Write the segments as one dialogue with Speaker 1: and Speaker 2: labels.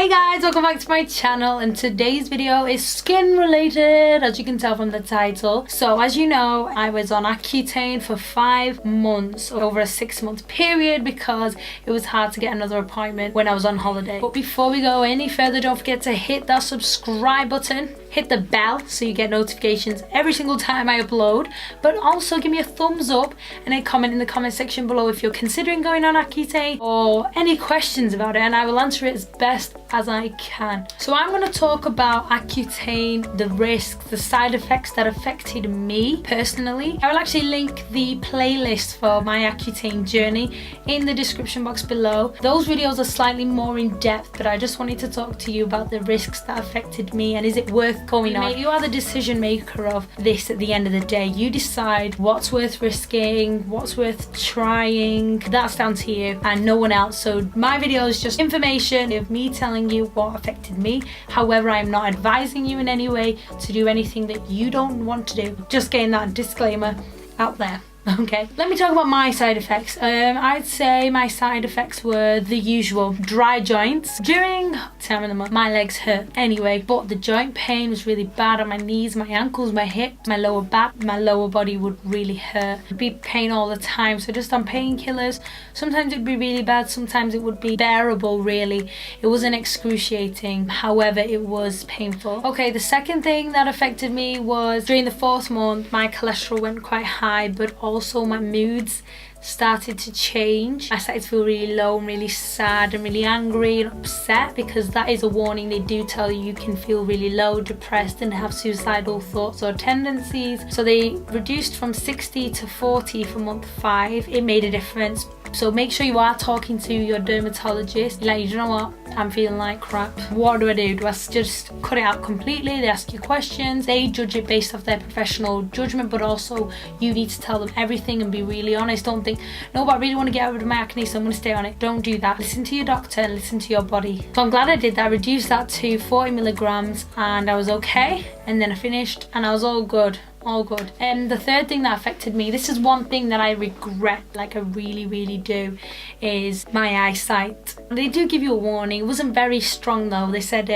Speaker 1: Hey guys, welcome back to my channel, and today's video is skin related, as you can tell from the title. So as you know, I was on Accutane for 5 months, over a 6-month period, because it was hard to get another appointment when I was on holiday. But before we go any further, don't forget to hit that subscribe button, hit the bell so you get notifications every single time I upload, but also give me a thumbs up and a comment in the comment section below if you're considering going on Accutane or any questions about it, and I will answer it as best as I can. So I'm going to talk about Accutane, the risks, the side effects that affected me personally. I will actually link the playlist for my Accutane journey in the description box below. Those videos are slightly more in depth, but I just wanted to talk to you about the risks that affected me and is it worth going on. You are the decision maker of this at the end of the day. You decide what's worth risking, what's worth trying. That's down to you and no one else. So my video is just information of me telling you what affected me. However, I'm not advising you in any way to do anything that you don't want to do. Just getting that disclaimer out there. Okay, let me talk about my side effects. I'd say my side effects were the usual: dry joints. During time of the month, my legs hurt anyway, but the joint pain was really bad on my knees, my ankles, my hips, my lower back. My lower body would really hurt. It'd be pain all the time, so just on painkillers. Sometimes it'd be really bad, sometimes it would be bearable. Really, it wasn't excruciating, however it was painful. Okay, the second thing that affected me was during the 4th month, my cholesterol went quite high, but also my moods started to change. I started to feel really low and really sad and really angry and upset, because that is a warning. They do tell you can feel really low, depressed and have suicidal thoughts or tendencies. So they reduced from 60 to 40 for month 5. It made a difference. So make sure you are talking to your dermatologist. Like, you know what, I'm feeling like crap. What do? Do I just cut it out completely? They ask you questions. They judge it based off their professional judgment, but also you need to tell them everything and be really honest. Don't think, no, but I really want to get rid of my acne, so I'm going to stay on it. Don't do that. Listen to your doctor and listen to your body. So I'm glad I did that. I reduced that to 40 milligrams and I was okay. And then I finished and I was all good. All good. And the third thing that affected me, this is one thing that I regret, like I really do, is my eyesight. They do give you a warning. It wasn't very strong though. They said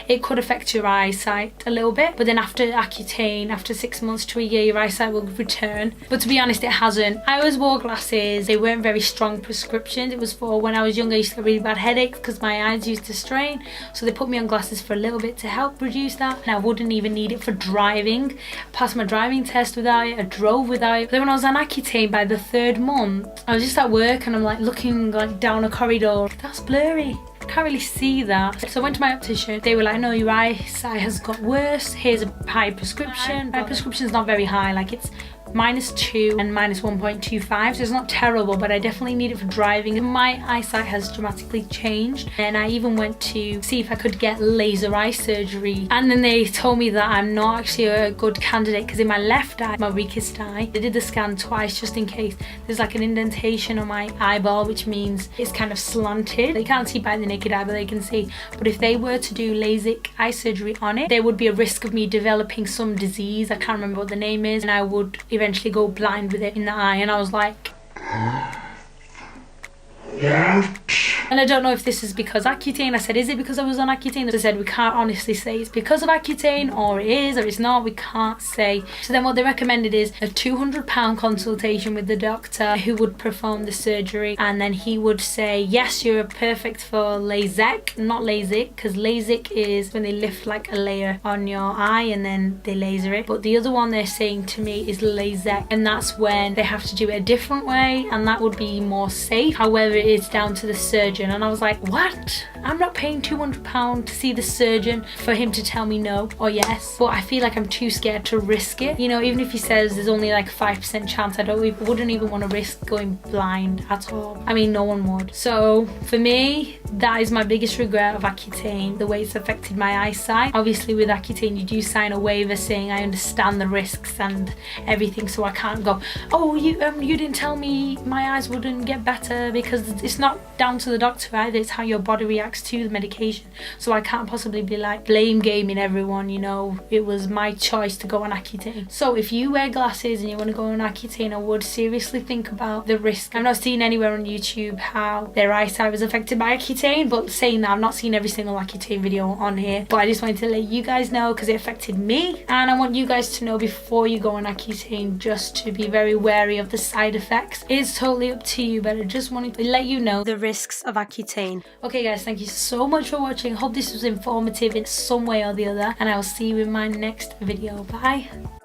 Speaker 1: it could affect your eyesight a little bit, but then after Accutane, after 6 months to a year, your eyesight will return. But to be honest, it hasn't. I always wore glasses. They weren't very strong prescriptions. It was for when I was younger. I used to get really bad headaches because my eyes used to strain, so they put me on glasses for a little bit to help reduce that, and I wouldn't even need it for driving. I passed my driving test without it. I drove without it. Then when I was on Accutane, by the 3rd month, I was just at work and I'm like looking like down a corridor. That's blurry. I can't really see that. So I went to my optician. They were like, no, your eyesight has got worse. Here's a high prescription. My prescription's not very high. Like, it's -2 and -1.25, so it's not terrible, but I definitely need it for driving. My eyesight has dramatically changed, and I even went to see if I could get laser eye surgery, and then they told me that I'm not actually a good candidate because in my left eye, my weakest eye, they did the scan twice just in case. There's like an indentation on my eyeball, which means it's kind of slanted. They can't see by the naked eye, but they can see. But if they were to do LASIK eye surgery on it, there would be a risk of me developing some disease. I can't remember what the name is, and I would eventually go blind with it in the eye. And I was like, and I don't know if this is because Accutane. I said, is it because I was on Accutane? They said, we can't honestly say it's because of Accutane, or it is, or it's not. We can't say. So then what they recommended is a £200 consultation with the doctor who would perform the surgery, and then he would say, yes, you're perfect for LASIK, not LASIK, because LASIK is when they lift like a layer on your eye and then they laser it. But the other one they're saying to me is LASIK, and that's when they have to do it a different way, and that would be more safe. However, it's down to the surgeon. And I was like, what? I'm not paying £200 to see the surgeon for him to tell me no or yes. But I feel like I'm too scared to risk it. You know, even if he says there's only like a 5% chance, I wouldn't even want to risk going blind at all. I mean, no one would. So for me, that is my biggest regret of Accutane, the way it's affected my eyesight. Obviously with Accutane, you do sign a waiver saying I understand the risks and everything, so I can't go, oh, you didn't tell me my eyes wouldn't get better, because it's not down to the doctor either. It's how your body reacts effects to the medication, so I can't possibly be like blame gaming everyone, you know. It was my choice to go on Accutane. So if you wear glasses and you want to go on Accutane, I would seriously think about the risk. I've not seen anywhere on YouTube how their eyesight was affected by Accutane, but saying that, I've not seen every single Accutane video on here, but I just wanted to let you guys know because it affected me, and I want you guys to know before you go on Accutane just to be very wary of the side effects. It's totally up to you, but I just wanted to let you know the risks of Accutane. Okay guys, thank you so much for watching. Hope this was informative in some way or the other, and I will see you in my next video. Bye.